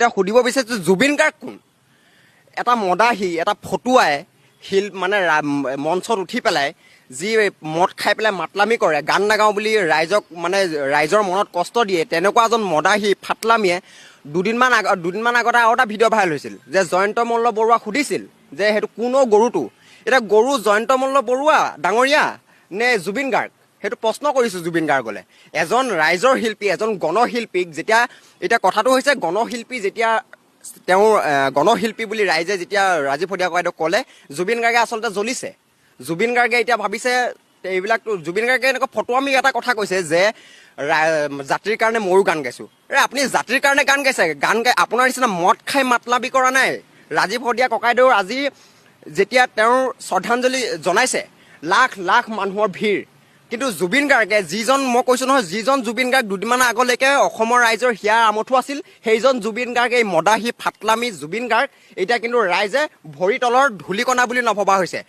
তেওঁ সুধিব বিচাৰিছে জুবিন গাৰ্গ কোন? এটা মদাহী, এটা ফটুৱাই মানে মঞ্চত উঠি পেলাই যি মদ খাই পেলাই মাতলামি কৰে, গান নাগাওঁ বুলি ৰাইজক মানে ৰাইজৰ মনত কষ্ট দিয়ে, তেনেকুৱা এজন মদাহী ফাটলামিয়ে দুদিনমান আগতে আৰু এটা ভিডিঅ' ভাইৰেল হৈছিল যে জয়ন্ত মল্ল বৰুৱাক সুধিছিল যে সেইটো কোনো গৰুটো। এতিয়া গৰু জয়ন্ত মল্ল বৰুৱা ডাঙৰীয়া নে জুবিন গাৰ্গ, সেইটো প্ৰশ্ন কৰিছোঁ জুবিন গাৰ্গলে। এজন ৰাইজৰ শিল্পী, এজন গণশিল্পীক এতিয়া কথাটো হৈছে গণশিল্পী যেতিয়া তেওঁৰ গণশিল্পী বুলি ৰাইজে যেতিয়া ৰাজীৱ শদিয়া ককাইদেউক ক'লে, জুবিন গাৰ্গে আচলতে জ্বলিছে। জুবিন গাৰ্গে এতিয়া ভাবিছে এইবিলাকতো, জুবিন গাৰ্গে এনেকুৱা ফটোৱামি এটা কথা কৈছে যে জাতিৰ কাৰণে ময়ো গান গাইছোঁ। আপুনি জাতিৰ কাৰণে গান গাইছে, আপোনাৰ নিচিনা মদ খাই মাতলামি কৰা নাই। ৰাজীৱ শদিয়া ককাইদেউৰ আজি যেতিয়া তেওঁৰ শ্ৰদ্ধাঞ্জলি জনাইছে, লাখ লাখ মানুহৰ ভিৰ, কিন্তু জুবিন গাৰ্গে মই কৈছোঁ নহয়, যিজন জুবিন গাৰ্গ দুদিনমান আগলৈকে অসমৰ ৰাইজৰ হিয়াৰ আমঠু আছিল, সেইজন জুবিন গাৰ্গ, এই মদাহী ফাটলামি জুবিন গাৰ্গ এতিয়া কিন্তু ৰাইজে ভৰি তলৰ ধূলিকণা বুলি নভবা হৈছে।